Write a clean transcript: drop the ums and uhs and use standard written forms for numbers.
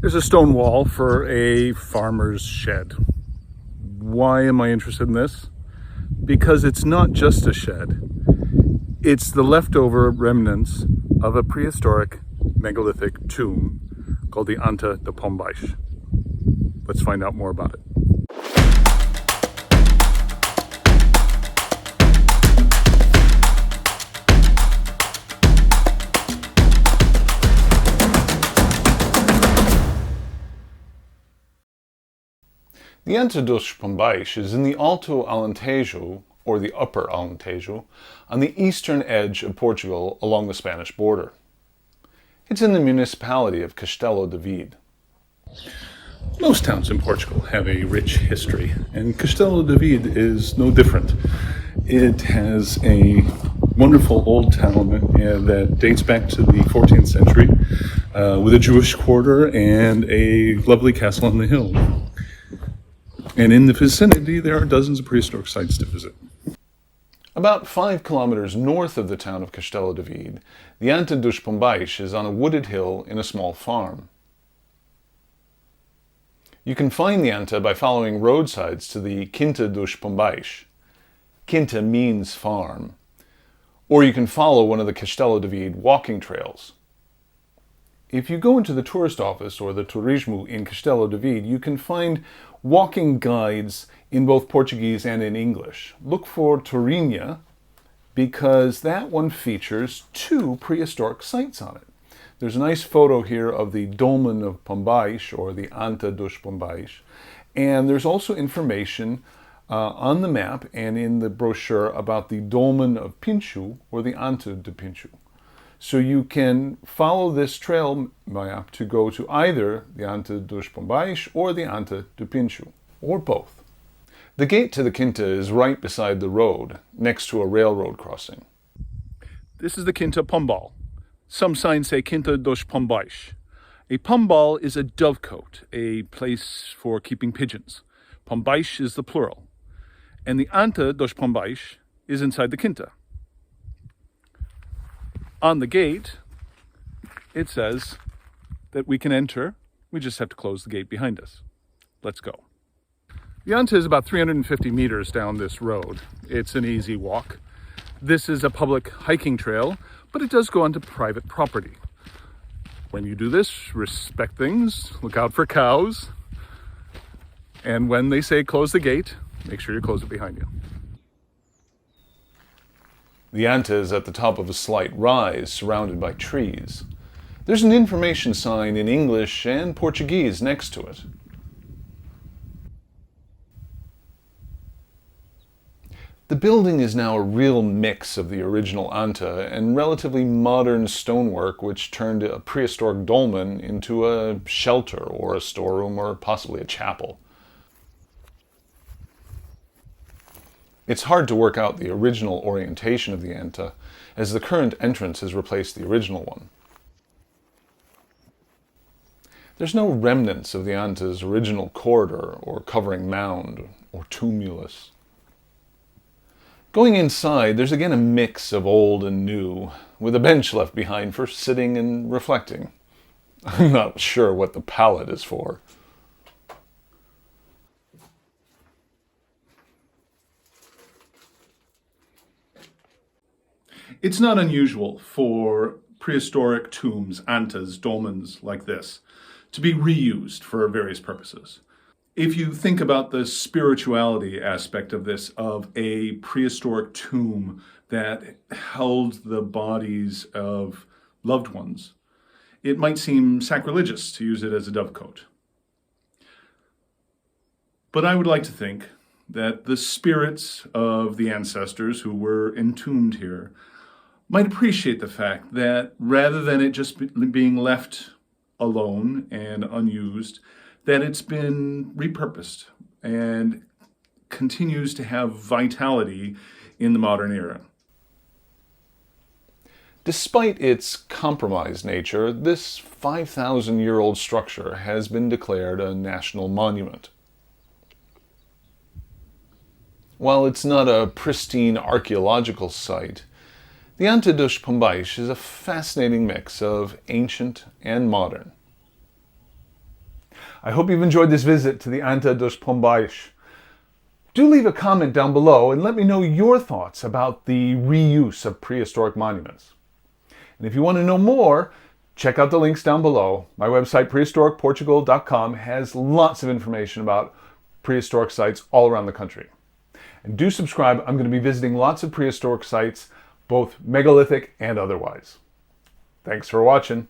There's a stone wall for a farmer's shed. Why am I interested in this? Because it's not just a shed. It's the leftover remnants of a prehistoric megalithic tomb called the Anta de Pombais. Let's find out more about it. The Anta dos Pombais is in the Alto Alentejo, or the Upper Alentejo, on the eastern edge of Portugal along the Spanish border. It's in the municipality of Castelo de Vide. Most towns in Portugal have a rich history, and Castelo de Vide is no different. It has a wonderful old town that dates back to the 14th century, with a Jewish quarter and a lovely castle on the hill. And in the vicinity, there are dozens of prehistoric sites to visit. About 5 kilometers north of the town of Castelo de Vide, the Anta dos Pombais is on a wooded hill in a small farm. You can find the Anta by following roadsides to the Quinta dos Pombais. Quinta means farm. Or you can follow one of the Castelo de Vide walking trails. If you go into the tourist office or the Turismo in Castelo de Vide, you can find walking guides in both Portuguese and in English. Look for Tourinha because that one features 2 prehistoric sites on it. There's a nice photo here of the Dolmen of Pombais, or the Anta dos Pombais, and there's also information on the map and in the brochure about the Dolmen of Pincho, or the Anta de Pincho. So you can follow this trail map to go to either the Anta dos Pombais or the Anta de Pincho, or both. The gate to the Quinta is right beside the road, next to a railroad crossing. This is the Quinta Pombal. Some signs say Quinta dos Pombais. A pombal is a dovecote, a place for keeping pigeons. Pombais is the plural. And the Anta dos Pombais is inside the Quinta. On the gate, it says that we can enter. We just have to close the gate behind us. Let's go. The Anta is about 350 meters down this road. It's an easy walk. This is a public hiking trail, but it does go onto private property. When you do this, respect things, look out for cows, and when they say close the gate, make sure you close it behind you. The Anta is at the top of a slight rise, surrounded by trees. There's an information sign in English and Portuguese next to it. The building is now a real mix of the original Anta and relatively modern stonework which turned a prehistoric dolmen into a shelter or a storeroom or possibly a chapel. It's hard to work out the original orientation of the Anta, as the current entrance has replaced the original one. There's no remnants of the Anta's original corridor or covering mound or tumulus. Going inside, there's again a mix of old and new, with a bench left behind for sitting and reflecting. I'm not sure what the palette is for. It's not unusual for prehistoric tombs, antas, dolmens like this, to be reused for various purposes. If you think about the spirituality aspect of this, of a prehistoric tomb that held the bodies of loved ones, it might seem sacrilegious to use it as a dovecote. But I would like to think that the spirits of the ancestors who were entombed here might appreciate the fact that rather than it just being left alone and unused, that it's been repurposed and continues to have vitality in the modern era. Despite its compromised nature, this 5,000-year-old structure has been declared a national monument. While it's not a pristine archaeological site, the Anta dos Pombais is a fascinating mix of ancient and modern. I hope you've enjoyed this visit to the Anta dos Pombais. Do leave a comment down below and let me know your thoughts about the reuse of prehistoric monuments. And if you want to know more, check out the links down below. My website, prehistoricportugal.com, has lots of information about prehistoric sites all around the country. And do subscribe. I'm going to be visiting lots of prehistoric sites, both megalithic and otherwise. Thanks for watching.